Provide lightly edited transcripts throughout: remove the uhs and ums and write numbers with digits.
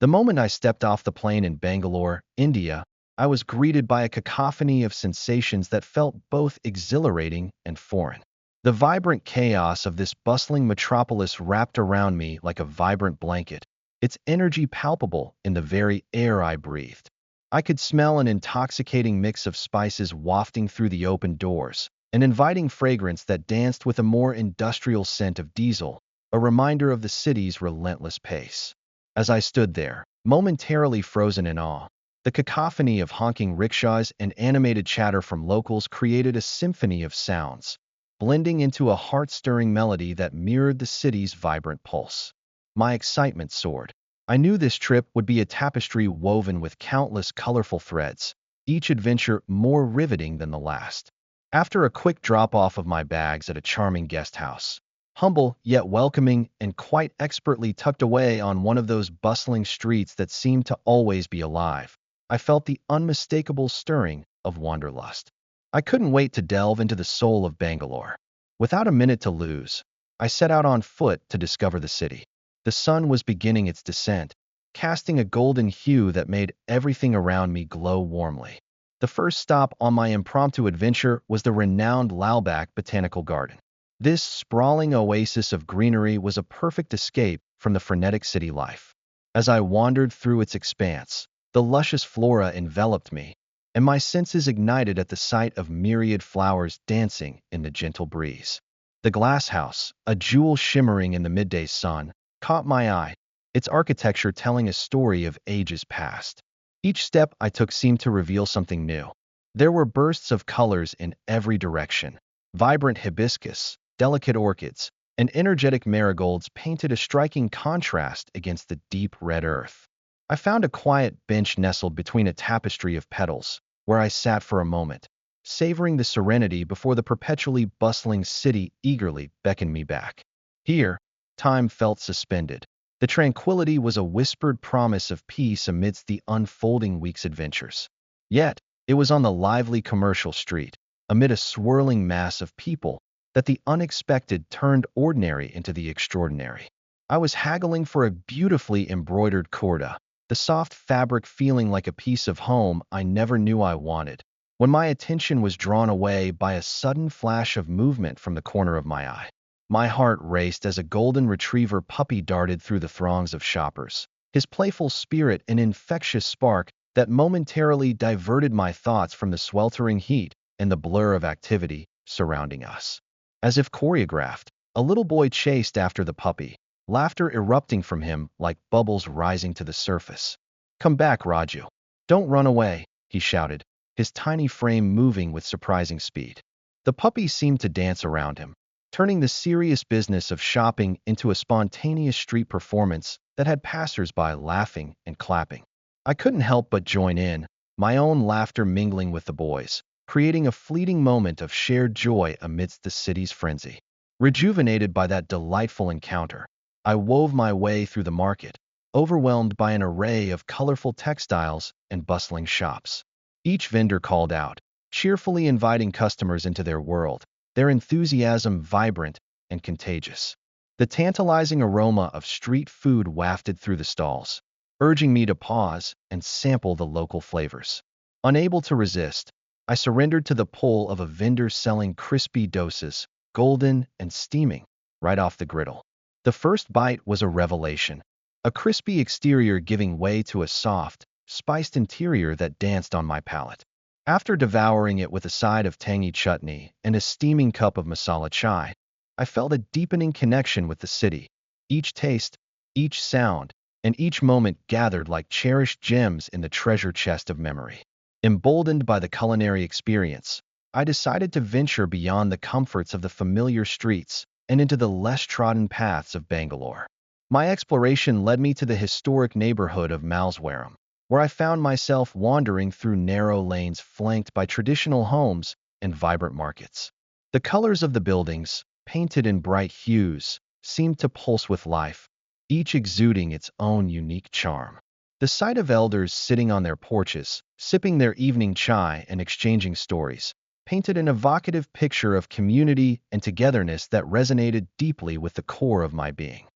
The moment I stepped off the plane in Bangalore, India, I was greeted by a cacophony of sensations that felt both exhilarating and foreign. The vibrant chaos of this bustling metropolis wrapped around me like a vibrant blanket, its energy palpable in the very air I breathed. I could smell an intoxicating mix of spices wafting through the open doors, an inviting fragrance that danced with a more industrial scent of diesel, a reminder of the city's relentless pace. As I stood there, momentarily frozen in awe, the cacophony of honking rickshaws and animated chatter from locals created a symphony of sounds, blending into a heart-stirring melody that mirrored the city's vibrant pulse. My excitement soared. I knew this trip would be a tapestry woven with countless colorful threads, each adventure more riveting than the last. After a quick drop-off of my bags at a charming guest house, humble yet welcoming and quite expertly tucked away on one of those bustling streets that seemed to always be alive, I felt the unmistakable stirring of wanderlust. I couldn't wait to delve into the soul of Bangalore. Without a minute to lose, I set out on foot to discover the city. The sun was beginning its descent, casting a golden hue that made everything around me glow warmly. The first stop on my impromptu adventure was the renowned Lalbagh Botanical Garden. This sprawling oasis of greenery was a perfect escape from the frenetic city life. As I wandered through its expanse, the luscious flora enveloped me, and my senses ignited at the sight of myriad flowers dancing in the gentle breeze. The glass house, a jewel shimmering in the midday sun, caught my eye, its architecture telling a story of ages past. Each step I took seemed to reveal something new. There were bursts of colors in every direction. Vibrant hibiscus, delicate orchids, and energetic marigolds painted a striking contrast against the deep red earth. I found a quiet bench nestled between a tapestry of petals, where I sat for a moment, savoring the serenity before the perpetually bustling city eagerly beckoned me back. Here, time felt suspended. The tranquility was a whispered promise of peace amidst the unfolding week's adventures. Yet, it was on the lively commercial street, amid a swirling mass of people, that the unexpected turned ordinary into the extraordinary. I was haggling for a beautifully embroidered kurta, the soft fabric feeling like a piece of home I never knew I wanted, when my attention was drawn away by a sudden flash of movement from the corner of my eye. My heart raced as a golden retriever puppy darted through the throngs of shoppers, his playful spirit an infectious spark that momentarily diverted my thoughts from the sweltering heat and the blur of activity surrounding us. As if choreographed, a little boy chased after the puppy, laughter erupting from him like bubbles rising to the surface. "Come back, Raju. Don't run away," he shouted, his tiny frame moving with surprising speed. The puppy seemed to dance around him, turning the serious business of shopping into a spontaneous street performance that had passers-by laughing and clapping. I couldn't help but join in, my own laughter mingling with the boys, creating a fleeting moment of shared joy amidst the city's frenzy. Rejuvenated by that delightful encounter, I wove my way through the market, overwhelmed by an array of colorful textiles and bustling shops. Each vendor called out, cheerfully inviting customers into their world, their enthusiasm vibrant and contagious. The tantalizing aroma of street food wafted through the stalls, urging me to pause and sample the local flavors. Unable to resist, I surrendered to the pull of a vendor selling crispy dosas, golden and steaming, right off the griddle. The first bite was a revelation, a crispy exterior giving way to a soft, spiced interior that danced on my palate. After devouring it with a side of tangy chutney and a steaming cup of masala chai, I felt a deepening connection with the city. Each taste, each sound, and each moment gathered like cherished gems in the treasure chest of memory. Emboldened by the culinary experience, I decided to venture beyond the comforts of the familiar streets and into the less trodden paths of Bangalore. My exploration led me to the historic neighborhood of Malswaram, where I found myself wandering through narrow lanes flanked by traditional homes and vibrant markets. The colors of the buildings, painted in bright hues, seemed to pulse with life, each exuding its own unique charm. The sight of elders sitting on their porches, sipping their evening chai and exchanging stories, painted an evocative picture of community and togetherness that resonated deeply with the core of my being.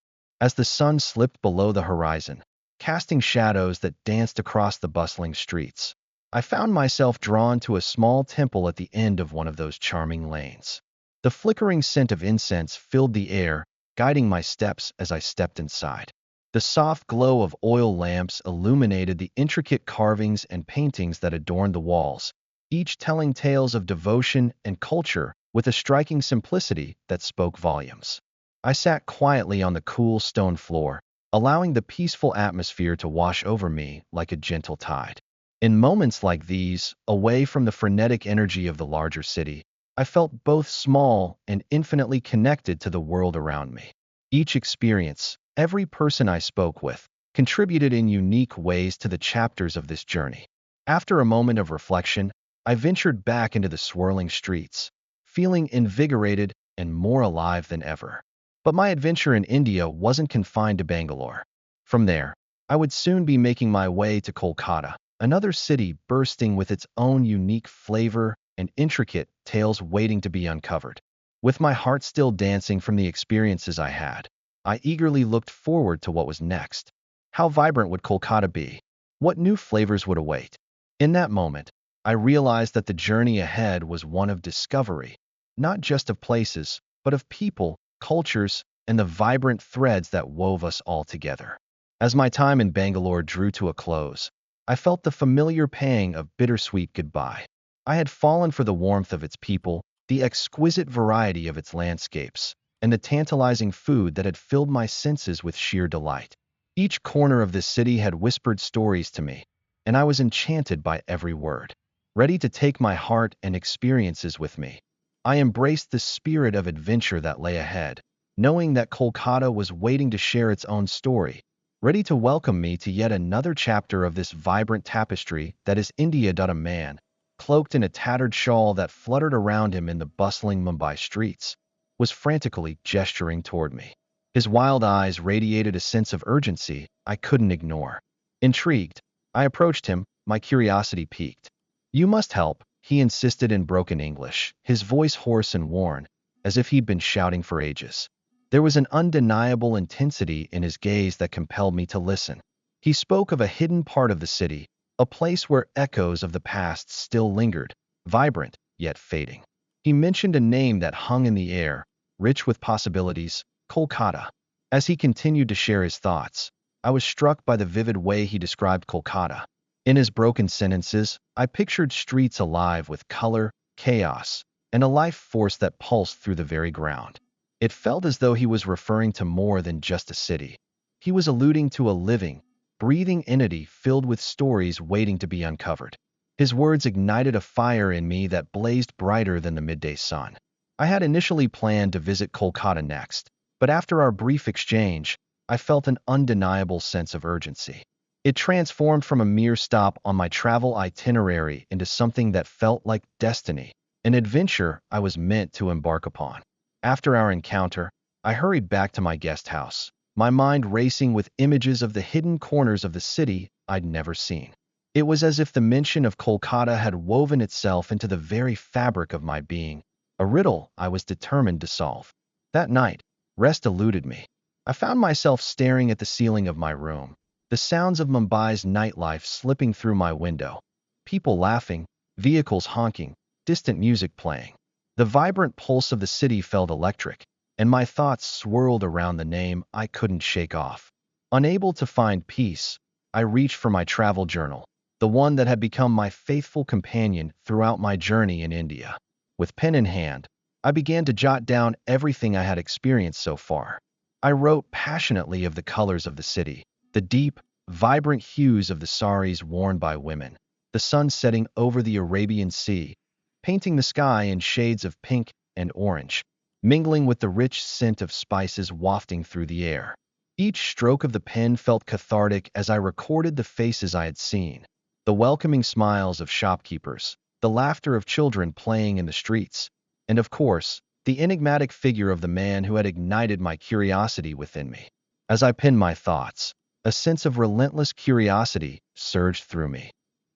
As the sun slipped below the horizon, casting shadows that danced across the bustling streets. I found myself drawn to a small temple at the end of one of those charming lanes. The flickering scent of incense filled the air, guiding my steps as I stepped inside. The soft glow of oil lamps illuminated the intricate carvings and paintings that adorned the walls, each telling tales of devotion and culture with a striking simplicity that spoke volumes. I sat quietly on the cool stone floor, allowing the peaceful atmosphere to wash over me like a gentle tide. In moments like these, away from the frenetic energy of the larger city, I felt both small and infinitely connected to the world around me. Each experience, every person I spoke with, contributed in unique ways to the chapters of this journey. After a moment of reflection, I ventured back into the swirling streets, feeling invigorated and more alive than ever. But my adventure in India wasn't confined to Bangalore. From there, I would soon be making my way to Kolkata, another city bursting with its own unique flavor and intricate tales waiting to be uncovered. With my heart still dancing from the experiences I had, I eagerly looked forward to what was next. How vibrant would Kolkata be? What new flavors would await? In that moment, I realized that the journey ahead was one of discovery, not just of places, but of people, cultures, and the vibrant threads that wove us all together. As my time in Bangalore drew to a close, I felt the familiar pang of bittersweet goodbye. I had fallen for the warmth of its people, the exquisite variety of its landscapes, and the tantalizing food that had filled my senses with sheer delight. Each corner of this city had whispered stories to me, and I was enchanted by every word. Ready to take my heart and experiences with me, I embraced the spirit of adventure that lay ahead, knowing that Kolkata was waiting to share its own story, ready to welcome me to yet another chapter of this vibrant tapestry that is India. A man, cloaked in a tattered shawl that fluttered around him in the bustling Mumbai streets, was frantically gesturing toward me. His wild eyes radiated a sense of urgency I couldn't ignore. Intrigued, I approached him, my curiosity piqued. "You must help," he insisted in broken English, his voice hoarse and worn, as if he'd been shouting for ages. There was an undeniable intensity in his gaze that compelled me to listen. He spoke of a hidden part of the city, a place where echoes of the past still lingered, vibrant yet fading. He mentioned a name that hung in the air, rich with possibilities, Kolkata. As he continued to share his thoughts, I was struck by the vivid way he described Kolkata. In his broken sentences, I pictured streets alive with color, chaos, and a life force that pulsed through the very ground. It felt as though he was referring to more than just a city. He was alluding to a living, breathing entity filled with stories waiting to be uncovered. His words ignited a fire in me that blazed brighter than the midday sun. I had initially planned to visit Kolkata next, but after our brief exchange, I felt an undeniable sense of urgency. It transformed from a mere stop on my travel itinerary into something that felt like destiny, an adventure I was meant to embark upon. After our encounter, I hurried back to my guest house, my mind racing with images of the hidden corners of the city I'd never seen. It was as if the mention of Kolkata had woven itself into the very fabric of my being, a riddle I was determined to solve. That night, rest eluded me. I found myself staring at the ceiling of my room, the sounds of Mumbai's nightlife slipping through my window, people laughing, vehicles honking, distant music playing. The vibrant pulse of the city felt electric, and my thoughts swirled around the name I couldn't shake off. Unable to find peace, I reached for my travel journal, the one that had become my faithful companion throughout my journey in India. With pen in hand, I began to jot down everything I had experienced so far. I wrote passionately of the colors of the city, the deep, vibrant hues of the saris worn by women, the sun setting over the Arabian Sea, painting the sky in shades of pink and orange, mingling with the rich scent of spices wafting through the air. Each stroke of the pen felt cathartic as I recorded the faces I had seen, the welcoming smiles of shopkeepers, the laughter of children playing in the streets, and of course, the enigmatic figure of the man who had ignited my curiosity within me. As I penned my thoughts, a sense of relentless curiosity surged through me.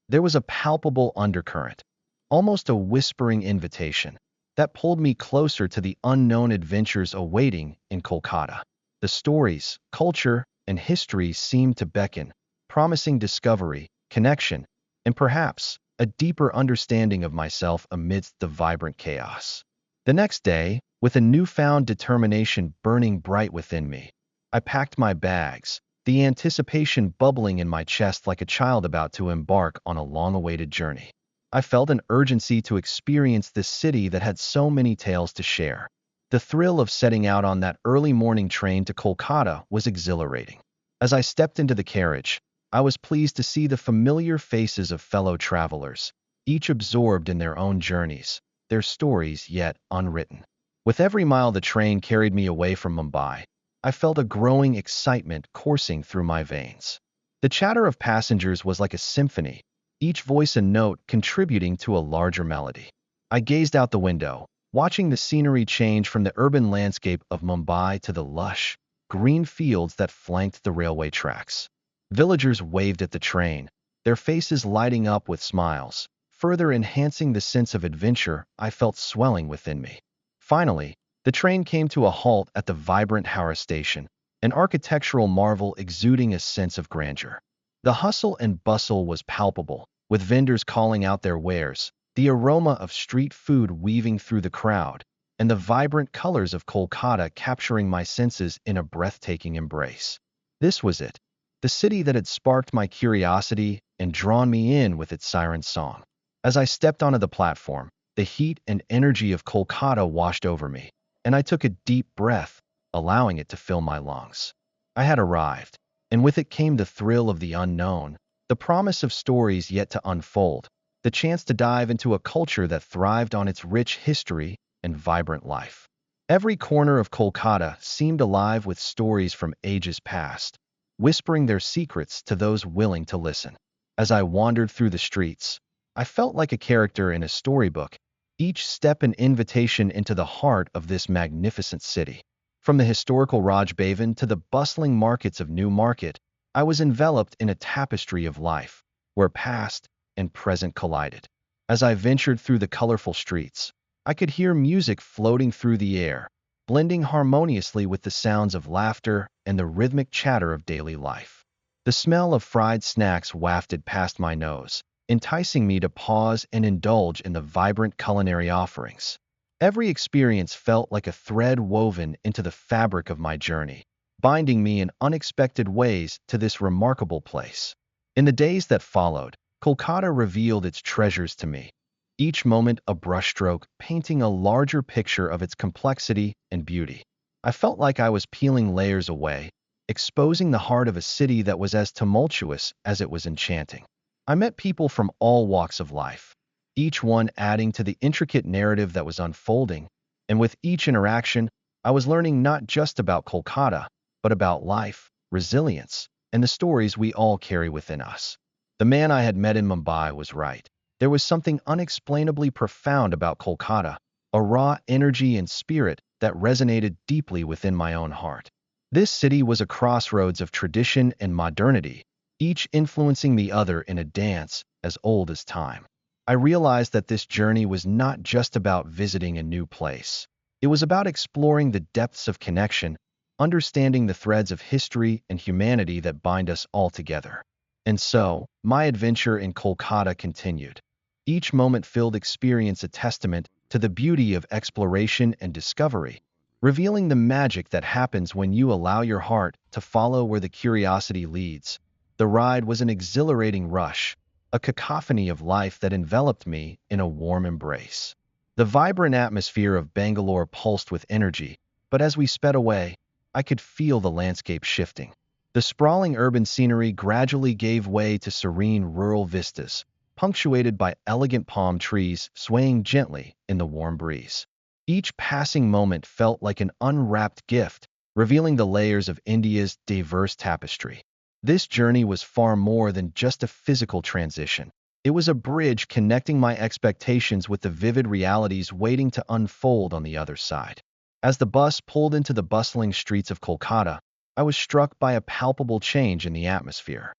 There was a palpable undercurrent, almost a whispering invitation, that pulled me closer to the unknown adventures awaiting in Kolkata. The stories, culture, and history seemed to beckon, promising discovery, connection, and perhaps a deeper understanding of myself amidst the vibrant chaos. The next day, with a newfound determination burning bright within me, I packed my bags, the anticipation bubbling in my chest like a child about to embark on a long-awaited journey. I felt an urgency to experience this city that had so many tales to share. The thrill of setting out on that early morning train to Kolkata was exhilarating. As I stepped into the carriage, I was pleased to see the familiar faces of fellow travelers, each absorbed in their own journeys, their stories yet unwritten. With every mile the train carried me away from Mumbai, I felt a growing excitement coursing through my veins. The chatter of passengers was like a symphony, each voice and note contributing to a larger melody. I gazed out the window, watching the scenery change from the urban landscape of Mumbai to the lush, green fields that flanked the railway tracks. Villagers waved at the train, their faces lighting up with smiles, further enhancing the sense of adventure I felt swelling within me. Finally, the train came to a halt at the vibrant Howrah station, an architectural marvel exuding a sense of grandeur. The hustle and bustle was palpable, with vendors calling out their wares, the aroma of street food weaving through the crowd, and the vibrant colors of Kolkata capturing my senses in a breathtaking embrace. This was it, the city that had sparked my curiosity and drawn me in with its siren song. As I stepped onto the platform, the heat and energy of Kolkata washed over me, and I took a deep breath, allowing it to fill my lungs. I had arrived, and with it came the thrill of the unknown, the promise of stories yet to unfold, the chance to dive into a culture that thrived on its rich history and vibrant life. Every corner of Kolkata seemed alive with stories from ages past, whispering their secrets to those willing to listen. As I wandered through the streets, I felt like a character in a storybook, each step an invitation into the heart of this magnificent city. From the historical Raj Bhavan to the bustling markets of New Market, I was enveloped in a tapestry of life, where past and present collided. As I ventured through the colorful streets, I could hear music floating through the air, blending harmoniously with the sounds of laughter and the rhythmic chatter of daily life. The smell of fried snacks wafted past my nose, enticing me to pause and indulge in the vibrant culinary offerings. Every experience felt like a thread woven into the fabric of my journey, binding me in unexpected ways to this remarkable place. In the days that followed, Kolkata revealed its treasures to me, each moment a brushstroke painting a larger picture of its complexity and beauty. I felt like I was peeling layers away, exposing the heart of a city that was as tumultuous as it was enchanting. I met people from all walks of life, each one adding to the intricate narrative that was unfolding, and with each interaction, I was learning not just about Kolkata, but about life, resilience, and the stories we all carry within us. The man I had met in Mumbai was right. There was something unexplainably profound about Kolkata, a raw energy and spirit that resonated deeply within my own heart. This city was a crossroads of tradition and modernity, each influencing the other in a dance as old as time. I realized that this journey was not just about visiting a new place. It was about exploring the depths of connection, understanding the threads of history and humanity that bind us all together. And so, my adventure in Kolkata continued. Each moment-filled experience a testament to the beauty of exploration and discovery, revealing the magic that happens when you allow your heart to follow where the curiosity leads. The ride was an exhilarating rush, a cacophony of life that enveloped me in a warm embrace. The vibrant atmosphere of Bangalore pulsed with energy, but as we sped away, I could feel the landscape shifting. The sprawling urban scenery gradually gave way to serene rural vistas, punctuated by elegant palm trees swaying gently in the warm breeze. Each passing moment felt like an unwrapped gift, revealing the layers of India's diverse tapestry. This journey was far more than just a physical transition. It was a bridge connecting my expectations with the vivid realities waiting to unfold on the other side. As the bus pulled into the bustling streets of Kolkata, I was struck by a palpable change in the atmosphere.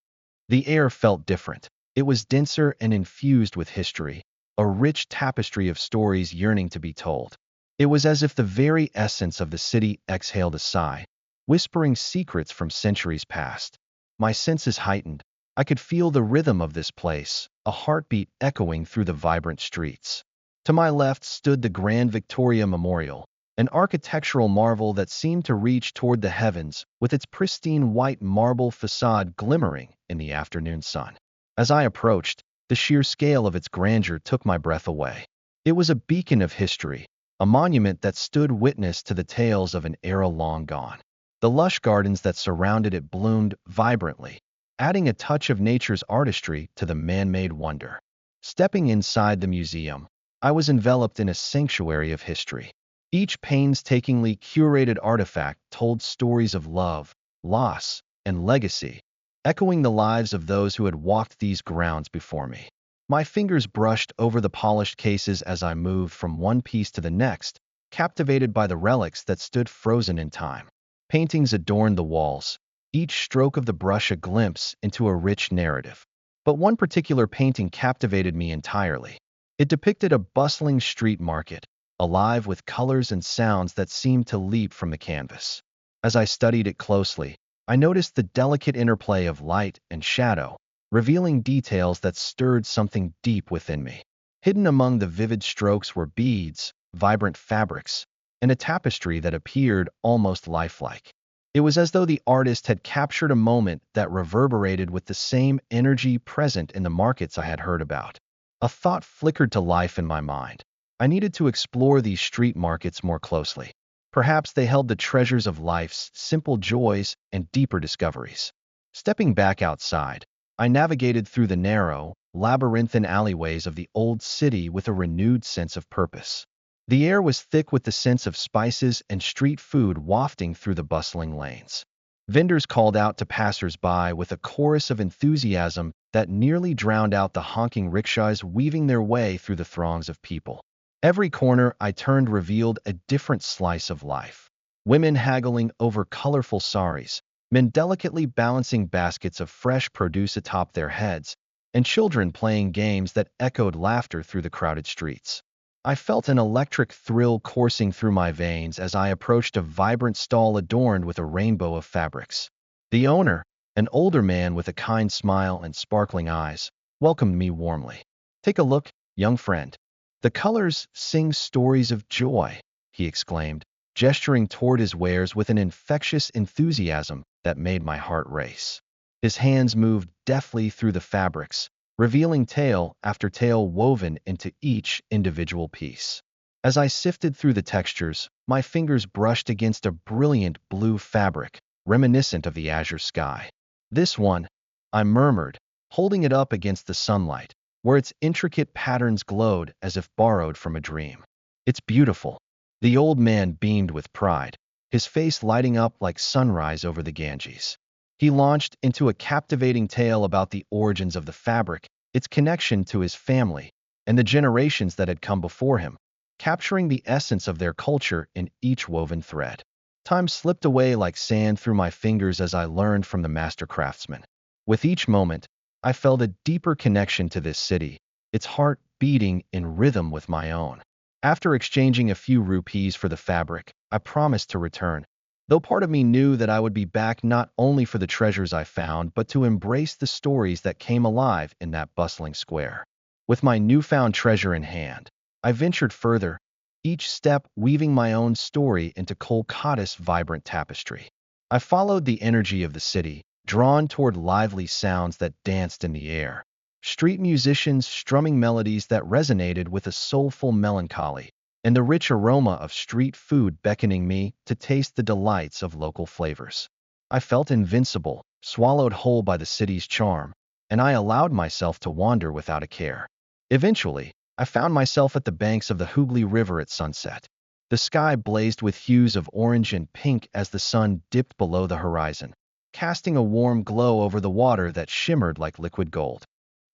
The air felt different. It was denser and infused with history, a rich tapestry of stories yearning to be told. It was as if the very essence of the city exhaled a sigh, whispering secrets from centuries past. My senses heightened. I could feel the rhythm of this place, a heartbeat echoing through the vibrant streets. To my left stood the Grand Victoria Memorial, an architectural marvel that seemed to reach toward the heavens, with its pristine white marble facade glimmering in the afternoon sun. As I approached, the sheer scale of its grandeur took my breath away. It was a beacon of history, a monument that stood witness to the tales of an era long gone. The lush gardens that surrounded it bloomed vibrantly, adding a touch of nature's artistry to the man-made wonder. Stepping inside the museum, I was enveloped in a sanctuary of history. Each painstakingly curated artifact told stories of love, loss, and legacy, echoing the lives of those who had walked these grounds before me. My fingers brushed over the polished cases as I moved from one piece to the next, captivated by the relics that stood frozen in time. Paintings adorned the walls, each stroke of the brush a glimpse into a rich narrative. But one particular painting captivated me entirely. It depicted a bustling street market, alive with colors and sounds that seemed to leap from the canvas. As I studied it closely, I noticed the delicate interplay of light and shadow, revealing details that stirred something deep within me. Hidden among the vivid strokes were beads, vibrant fabrics, and a tapestry that appeared almost lifelike. It was as though the artist had captured a moment that reverberated with the same energy present in the markets I had heard about. A thought flickered to life in my mind. I needed to explore these street markets more closely. Perhaps they held the treasures of life's simple joys and deeper discoveries. Stepping back outside, I navigated through the narrow, labyrinthine alleyways of the old city with a renewed sense of purpose. The air was thick with the scents of spices and street food wafting through the bustling lanes. Vendors called out to passers-by with a chorus of enthusiasm that nearly drowned out the honking rickshaws weaving their way through the throngs of people. Every corner I turned revealed a different slice of life. Women haggling over colorful saris, men delicately balancing baskets of fresh produce atop their heads, and children playing games that echoed laughter through the crowded streets. I felt an electric thrill coursing through my veins as I approached a vibrant stall adorned with a rainbow of fabrics. The owner, an older man with a kind smile and sparkling eyes, welcomed me warmly. "Take a look, young friend. The colors sing stories of joy," he exclaimed, gesturing toward his wares with an infectious enthusiasm that made my heart race. His hands moved deftly through the fabrics, revealing tale after tale woven into each individual piece. As I sifted through the textures, my fingers brushed against a brilliant blue fabric, reminiscent of the azure sky. "This one," I murmured, holding it up against the sunlight, where its intricate patterns glowed as if borrowed from a dream. "It's beautiful." The old man beamed with pride, his face lighting up like sunrise over the Ganges. He launched into a captivating tale about the origins of the fabric, its connection to his family, and the generations that had come before him, capturing the essence of their culture in each woven thread. Time slipped away like sand through my fingers as I learned from the master craftsman. With each moment, I felt a deeper connection to this city, its heart beating in rhythm with my own. After exchanging a few rupees for the fabric, I promised to return, though part of me knew that I would be back not only for the treasures I found, but to embrace the stories that came alive in that bustling square. With my newfound treasure in hand, I ventured further, each step weaving my own story into Kolkata's vibrant tapestry. I followed the energy of the city, drawn toward lively sounds that danced in the air. Street musicians strumming melodies that resonated with a soulful melancholy, and the rich aroma of street food beckoning me to taste the delights of local flavors. I felt invincible, swallowed whole by the city's charm, and I allowed myself to wander without a care. Eventually, I found myself at the banks of the Hooghly River at sunset. The sky blazed with hues of orange and pink as the sun dipped below the horizon, casting a warm glow over the water that shimmered like liquid gold.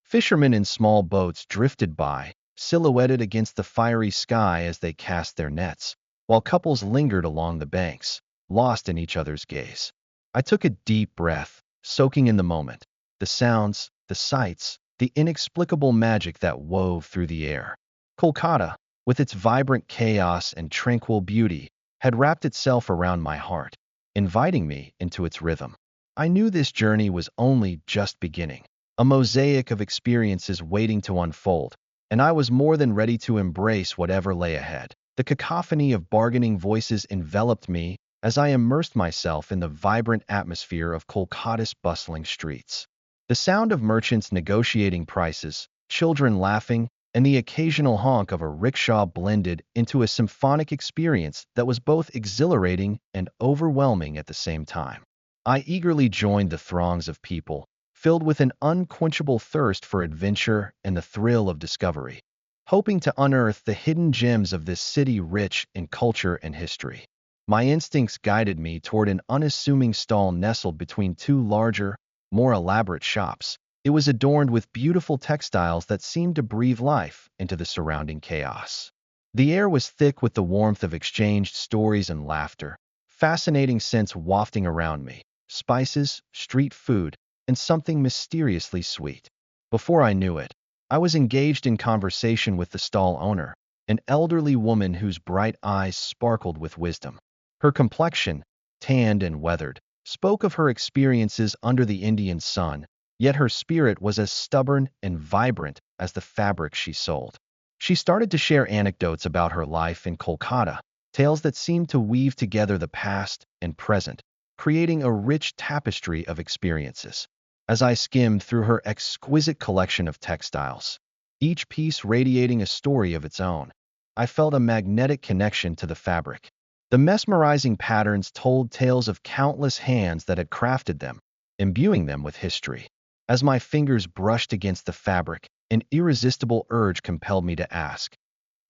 Fishermen in small boats drifted by, silhouetted against the fiery sky as they cast their nets, while couples lingered along the banks, lost in each other's gaze. I took a deep breath, soaking in the moment, the sounds, the sights, the inexplicable magic that wove through the air. Kolkata, with its vibrant chaos and tranquil beauty, had wrapped itself around my heart, inviting me into its rhythm. I knew this journey was only just beginning, a mosaic of experiences waiting to unfold, and I was more than ready to embrace whatever lay ahead. The cacophony of bargaining voices enveloped me as I immersed myself in the vibrant atmosphere of Kolkata's bustling streets. The sound of merchants negotiating prices, children laughing, and the occasional honk of a rickshaw blended into a symphonic experience that was both exhilarating and overwhelming at the same time. I eagerly joined the throngs of people, filled with an unquenchable thirst for adventure and the thrill of discovery, hoping to unearth the hidden gems of this city rich in culture and history. My instincts guided me toward an unassuming stall nestled between two larger, more elaborate shops. It was adorned with beautiful textiles that seemed to breathe life into the surrounding chaos. The air was thick with the warmth of exchanged stories and laughter, fascinating scents wafting around me, spices, street food, and something mysteriously sweet. Before I knew it, I was engaged in conversation with the stall owner, an elderly woman whose bright eyes sparkled with wisdom. Her complexion, tanned and weathered, spoke of her experiences under the Indian sun, yet her spirit was as stubborn and vibrant as the fabric she sold. She started to share anecdotes about her life in Kolkata, tales that seemed to weave together the past and present, creating a rich tapestry of experiences. As I skimmed through her exquisite collection of textiles, each piece radiating a story of its own, I felt a magnetic connection to the fabric. The mesmerizing patterns told tales of countless hands that had crafted them, imbuing them with history. As my fingers brushed against the fabric, an irresistible urge compelled me to ask,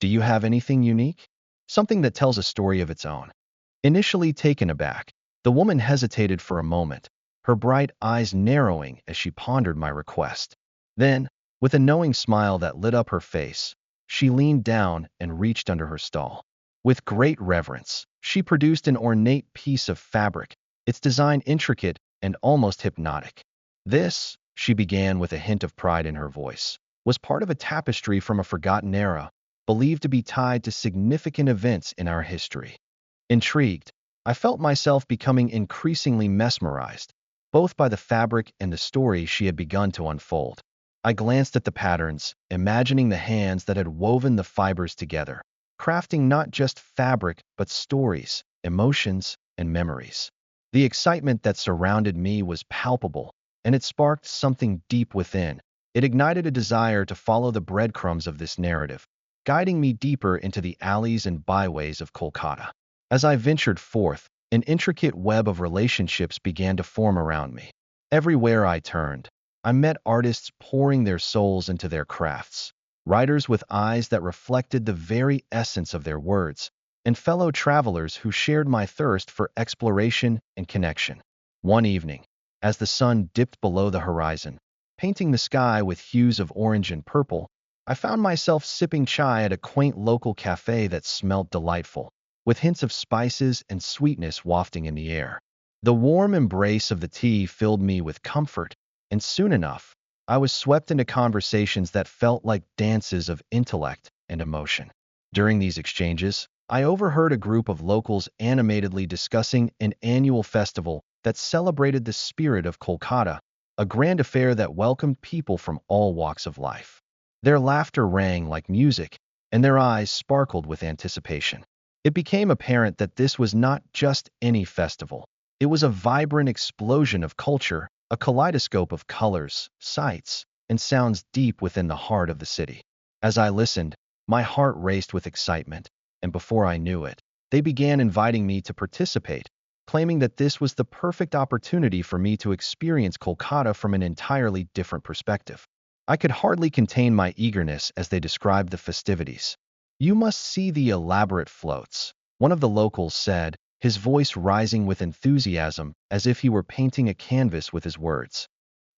"Do you have anything unique? Something that tells a story of its own?" Initially taken aback, the woman hesitated for a moment, her bright eyes narrowing as she pondered my request. Then, with a knowing smile that lit up her face, she leaned down and reached under her stall. With great reverence, she produced an ornate piece of fabric, its design intricate and almost hypnotic. This, she began with a hint of pride in her voice, was part of a tapestry from a forgotten era, believed to be tied to significant events in our history. Intrigued, I felt myself becoming increasingly mesmerized, both by the fabric and the story she had begun to unfold. I glanced at the patterns, imagining the hands that had woven the fibers together, crafting not just fabric but stories, emotions, and memories. The excitement that surrounded me was palpable, and it sparked something deep within. It ignited a desire to follow the breadcrumbs of this narrative, guiding me deeper into the alleys and byways of Kolkata. As I ventured forth, an intricate web of relationships began to form around me. Everywhere I turned, I met artists pouring their souls into their crafts, writers with eyes that reflected the very essence of their words, and fellow travelers who shared my thirst for exploration and connection. One evening, as the sun dipped below the horizon, painting the sky with hues of orange and purple, I found myself sipping chai at a quaint local cafe that smelt delightful, with hints of spices and sweetness wafting in the air. The warm embrace of the tea filled me with comfort, and soon enough, I was swept into conversations that felt like dances of intellect and emotion. During these exchanges, I overheard a group of locals animatedly discussing an annual festival that celebrated the spirit of Kolkata, a grand affair that welcomed people from all walks of life. Their laughter rang like music, and their eyes sparkled with anticipation. It became apparent that this was not just any festival. It was a vibrant explosion of culture, a kaleidoscope of colors, sights, and sounds deep within the heart of the city. As I listened, my heart raced with excitement, and before I knew it, they began inviting me to participate, claiming that this was the perfect opportunity for me to experience Kolkata from an entirely different perspective. I could hardly contain my eagerness as they described the festivities. "You must see the elaborate floats," one of the locals said, his voice rising with enthusiasm as if he were painting a canvas with his words.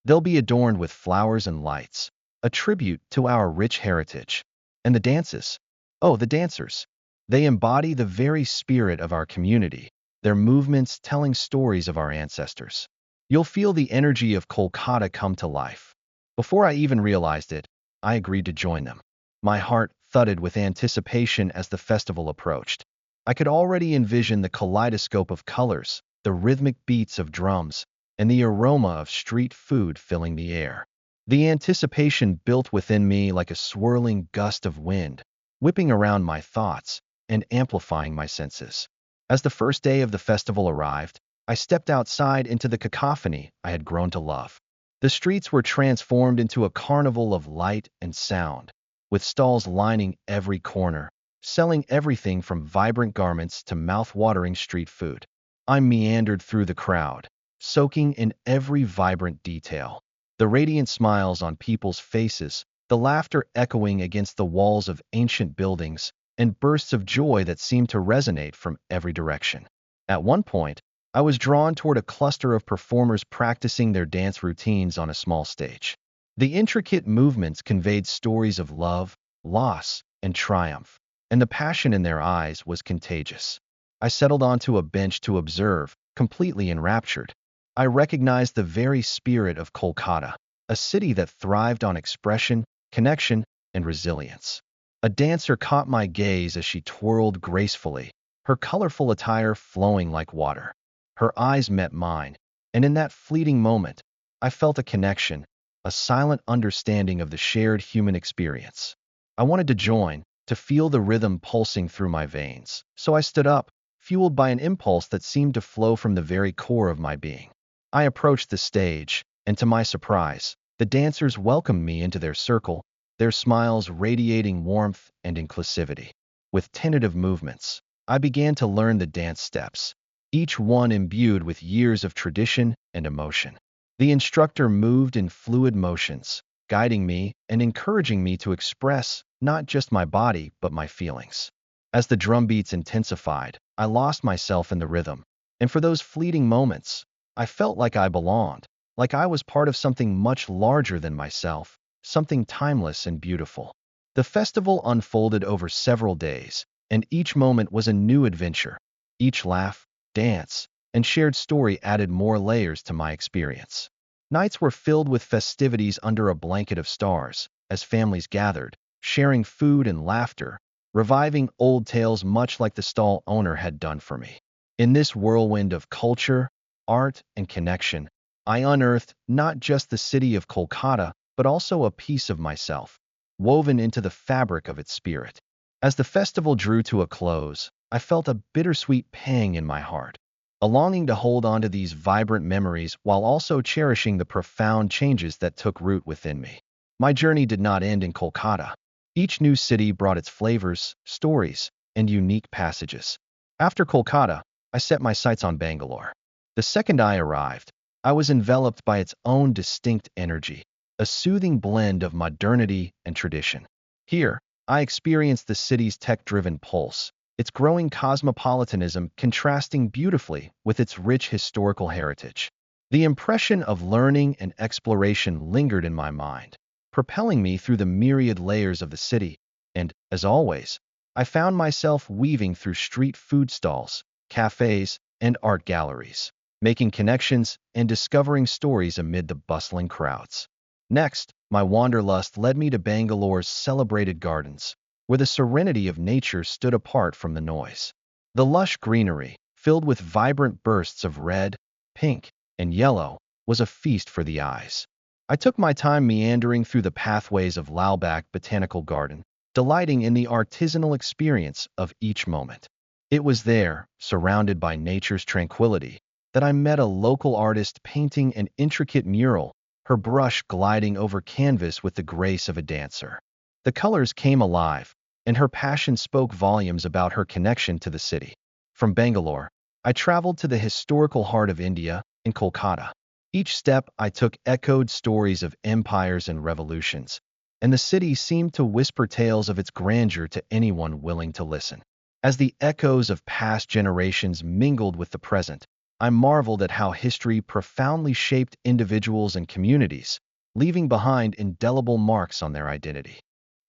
"They'll be adorned with flowers and lights, a tribute to our rich heritage. And the dances? Oh, the dancers! They embody the very spirit of our community, their movements telling stories of our ancestors. You'll feel the energy of Kolkata come to life." Before I even realized it, I agreed to join them. My heart thudded with anticipation as the festival approached. I could already envision the kaleidoscope of colors, the rhythmic beats of drums, and the aroma of street food filling the air. The anticipation built within me like a swirling gust of wind, whipping around my thoughts and amplifying my senses. As the first day of the festival arrived, I stepped outside into the cacophony I had grown to love. The streets were transformed into a carnival of light and sound, with stalls lining every corner, selling everything from vibrant garments to mouth-watering street food. I meandered through the crowd, soaking in every vibrant detail. The radiant smiles on people's faces, the laughter echoing against the walls of ancient buildings, and bursts of joy that seemed to resonate from every direction. At one point, I was drawn toward a cluster of performers practicing their dance routines on a small stage. The intricate movements conveyed stories of love, loss, and triumph, and the passion in their eyes was contagious. I settled onto a bench to observe, completely enraptured. I recognized the very spirit of Kolkata, a city that thrived on expression, connection, and resilience. A dancer caught my gaze as she twirled gracefully, her colorful attire flowing like water. Her eyes met mine, and in that fleeting moment, I felt a connection, a silent understanding of the shared human experience. I wanted to join, to feel the rhythm pulsing through my veins. So I stood up, fueled by an impulse that seemed to flow from the very core of my being. I approached the stage, and to my surprise, the dancers welcomed me into their circle, their smiles radiating warmth and inclusivity. With tentative movements, I began to learn the dance steps, each one imbued with years of tradition and emotion. The instructor moved in fluid motions, guiding me and encouraging me to express not just my body, but my feelings. As the drum beats intensified, I lost myself in the rhythm, and for those fleeting moments, I felt like I belonged, like I was part of something much larger than myself, something timeless and beautiful. The festival unfolded over several days, and each moment was a new adventure. Each laugh, dance, and shared story added more layers to my experience. Nights were filled with festivities under a blanket of stars, as families gathered, sharing food and laughter, reviving old tales much like the stall owner had done for me. In this whirlwind of culture, art, and connection, I unearthed not just the city of Kolkata, but also a piece of myself, woven into the fabric of its spirit. As the festival drew to a close, I felt a bittersweet pang in my heart, a longing to hold on to these vibrant memories while also cherishing the profound changes that took root within me. My journey did not end in Kolkata. Each new city brought its flavors, stories, and unique passages. After Kolkata, I set my sights on Bangalore. The second I arrived, I was enveloped by its own distinct energy, a soothing blend of modernity and tradition. Here, I experienced the city's tech-driven pulse, its growing cosmopolitanism contrasting beautifully with its rich historical heritage. The impression of learning and exploration lingered in my mind, propelling me through the myriad layers of the city, and, as always, I found myself weaving through street food stalls, cafes, and art galleries, making connections and discovering stories amid the bustling crowds. Next, my wanderlust led me to Bangalore's celebrated gardens, where the serenity of nature stood apart from the noise. The lush greenery, filled with vibrant bursts of red, pink, and yellow, was a feast for the eyes. I took my time meandering through the pathways of Lalbagh Botanical Garden, delighting in the artisanal experience of each moment. It was there, surrounded by nature's tranquility, that I met a local artist painting an intricate mural, her brush gliding over canvas with the grace of a dancer. The colors came alive, and her passion spoke volumes about her connection to the city. From Bangalore, I traveled to the historical heart of India, in Kolkata. Each step I took echoed stories of empires and revolutions, and the city seemed to whisper tales of its grandeur to anyone willing to listen. As the echoes of past generations mingled with the present, I marveled at how history profoundly shaped individuals and communities, leaving behind indelible marks on their identity.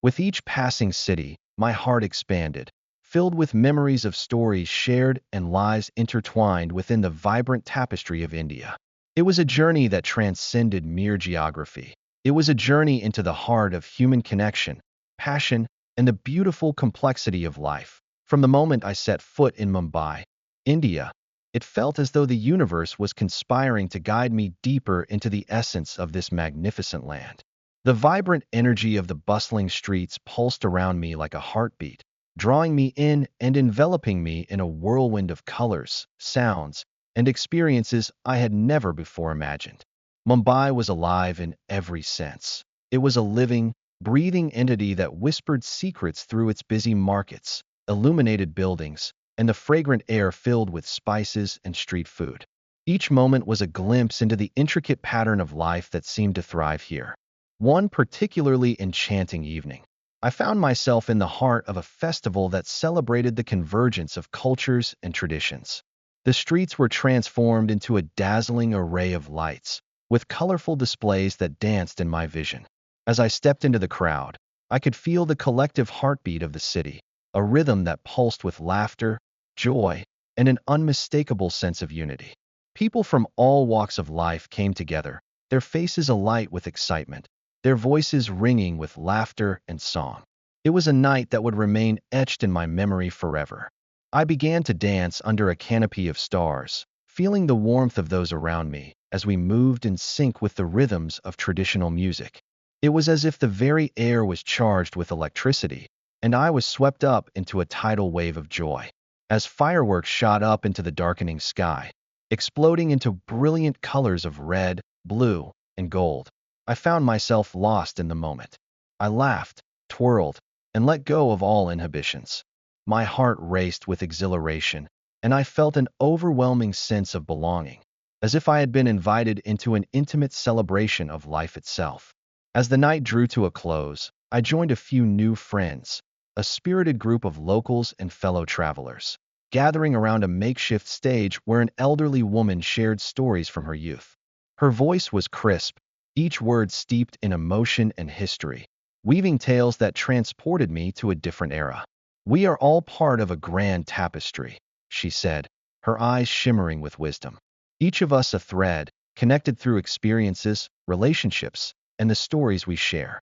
With each passing city, my heart expanded, filled with memories of stories shared and lives intertwined within the vibrant tapestry of India. It was a journey that transcended mere geography. It was a journey into the heart of human connection, passion, and the beautiful complexity of life. From the moment I set foot in Mumbai, India, It felt as though the universe was conspiring to guide me deeper into the essence of this magnificent land. The vibrant energy of the bustling streets pulsed around me like a heartbeat, drawing me in and enveloping me in a whirlwind of colors, sounds, and experiences I had never before imagined. Mumbai was alive in every sense. It was a living, breathing entity that whispered secrets through its busy markets, illuminated buildings, and the fragrant air filled with spices and street food. Each moment was a glimpse into the intricate pattern of life that seemed to thrive here. One particularly enchanting evening, I found myself in the heart of a festival that celebrated the convergence of cultures and traditions. The streets were transformed into a dazzling array of lights, with colorful displays that danced in my vision. As I stepped into the crowd, I could feel the collective heartbeat of the city, a rhythm that pulsed with laughter, joy, and an unmistakable sense of unity. People from all walks of life came together, their faces alight with excitement, their voices ringing with laughter and song. It was a night that would remain etched in my memory forever. I began to dance under a canopy of stars, feeling the warmth of those around me as we moved in sync with the rhythms of traditional music. It was as if the very air was charged with electricity, and I was swept up into a tidal wave of joy. As fireworks shot up into the darkening sky, exploding into brilliant colors of red, blue, and gold, I found myself lost in the moment. I laughed, twirled, and let go of all inhibitions. My heart raced with exhilaration, and I felt an overwhelming sense of belonging, as if I had been invited into an intimate celebration of life itself. As the night drew to a close, I joined a few new friends, a spirited group of locals and fellow travelers, gathering around a makeshift stage where an elderly woman shared stories from her youth. Her voice was crisp, each word steeped in emotion and history, weaving tales that transported me to a different era. "We are all part of a grand tapestry," she said, her eyes shimmering with wisdom. "Each of us a thread, connected through experiences, relationships, and the stories we share."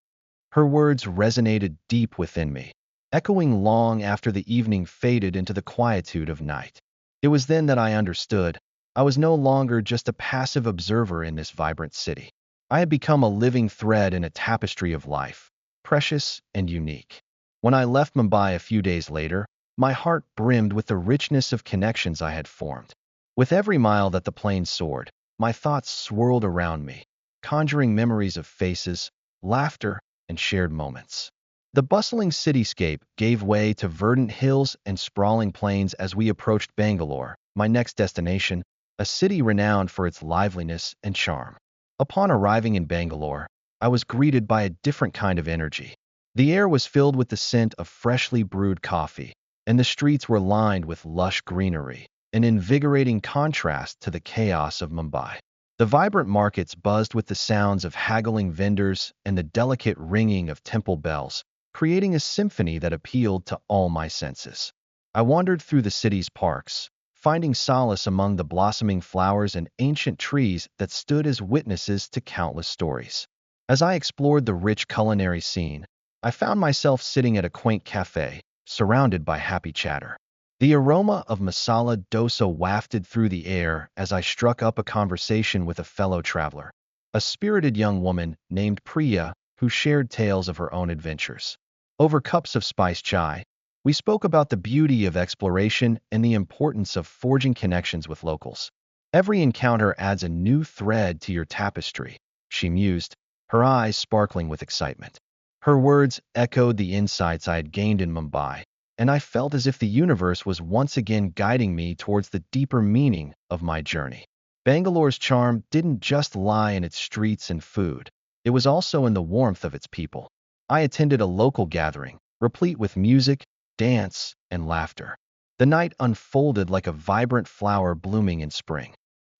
Her words resonated deep within me, echoing long after the evening faded into the quietude of night. It was then that I understood I was no longer just a passive observer in this vibrant city. I had become a living thread in a tapestry of life, precious and unique. When I left Mumbai a few days later, my heart brimmed with the richness of connections I had formed. With every mile that the plane soared, my thoughts swirled around me, conjuring memories of faces, laughter, and shared moments. The bustling cityscape gave way to verdant hills and sprawling plains as we approached Bangalore, my next destination, a city renowned for its liveliness and charm. Upon arriving in Bangalore, I was greeted by a different kind of energy. The air was filled with the scent of freshly brewed coffee, and the streets were lined with lush greenery, an invigorating contrast to the chaos of Mumbai. The vibrant markets buzzed with the sounds of haggling vendors and the delicate ringing of temple bells, creating a symphony that appealed to all my senses. I wandered through the city's parks, finding solace among the blossoming flowers and ancient trees that stood as witnesses to countless stories. As I explored the rich culinary scene, I found myself sitting at a quaint cafe, surrounded by happy chatter. The aroma of masala dosa wafted through the air as I struck up a conversation with a fellow traveler, a spirited young woman named Priya who shared tales of her own adventures. Over cups of spiced chai, we spoke about the beauty of exploration and the importance of forging connections with locals. "Every encounter adds a new thread to your tapestry," she mused, her eyes sparkling with excitement. Her words echoed the insights I had gained in Mumbai, and I felt as if the universe was once again guiding me towards the deeper meaning of my journey. Bangalore's charm didn't just lie in its streets and food. It was also in the warmth of its people. I attended a local gathering, replete with music, dance, and laughter. The night unfolded like a vibrant flower blooming in spring.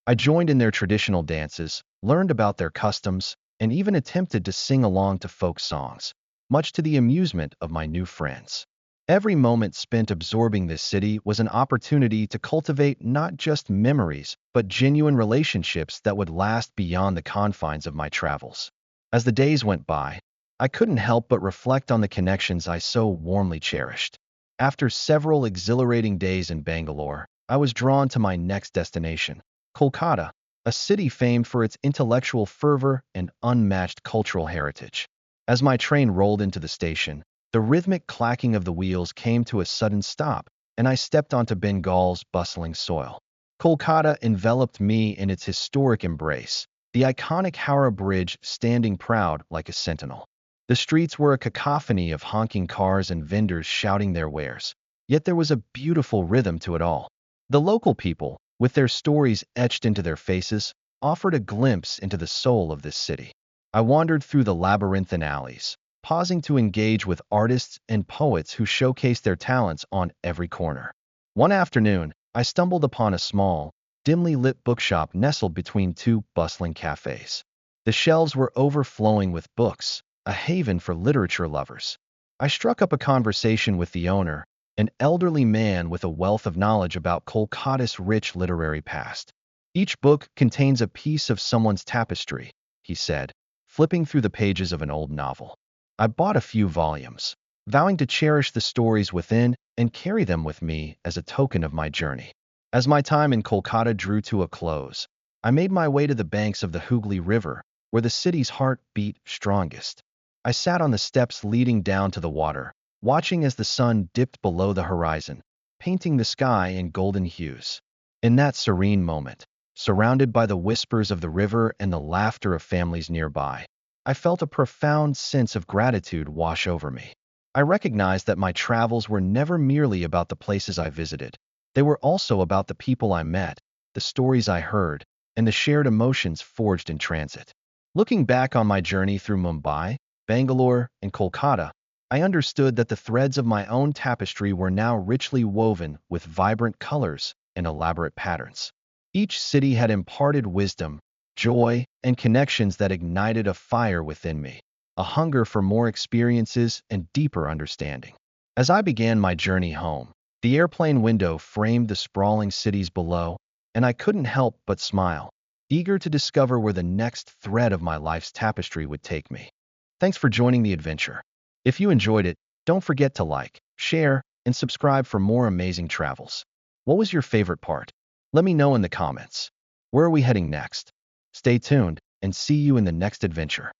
I joined in their traditional dances, learned about their customs, and even attempted to sing along to folk songs, much to the amusement of my new friends. Every moment spent absorbing this city was an opportunity to cultivate not just memories, but genuine relationships that would last beyond the confines of my travels. As the days went by, I couldn't help but reflect on the connections I so warmly cherished. After several exhilarating days in Bangalore, I was drawn to my next destination, Kolkata, a city famed for its intellectual fervor and unmatched cultural heritage. As my train rolled into the station, the rhythmic clacking of the wheels came to a sudden stop, and I stepped onto Bengal's bustling soil. Kolkata enveloped me in its historic embrace, the iconic Howrah Bridge standing proud like a sentinel. The streets were a cacophony of honking cars and vendors shouting their wares, yet there was a beautiful rhythm to it all. The local people, with their stories etched into their faces, offered a glimpse into the soul of this city. I wandered through the labyrinthine alleys, pausing to engage with artists and poets who showcased their talents on every corner. One afternoon, I stumbled upon a small, dimly lit bookshop nestled between two bustling cafes. The shelves were overflowing with books, a haven for literature lovers. I struck up a conversation with the owner, an elderly man with a wealth of knowledge about Kolkata's rich literary past. Each book contains a piece of someone's tapestry, he said, flipping through the pages of an old novel. I bought a few volumes, vowing to cherish the stories within and carry them with me as a token of my journey. As my time in Kolkata drew to a close, I made my way to the banks of the Hooghly River, where the city's heart beat strongest. I sat on the steps leading down to the water, watching as the sun dipped below the horizon, painting the sky in golden hues. In that serene moment, surrounded by the whispers of the river and the laughter of families nearby, I felt a profound sense of gratitude wash over me. I recognized that my travels were never merely about the places I visited. They were also about the people I met, the stories I heard, and the shared emotions forged in transit. Looking back on my journey through Mumbai, Bangalore, and Kolkata, I understood that the threads of my own tapestry were now richly woven with vibrant colors and elaborate patterns. Each city had imparted wisdom, joy, and connections that ignited a fire within me, a hunger for more experiences and deeper understanding. As I began my journey home, the airplane window framed the sprawling cities below, and I couldn't help but smile, eager to discover where the next thread of my life's tapestry would take me. Thanks for joining the adventure. If you enjoyed it, don't forget to like, share, and subscribe for more amazing travels. What was your favorite part? Let me know in the comments. Where are we heading next? Stay tuned and see you in the next adventure.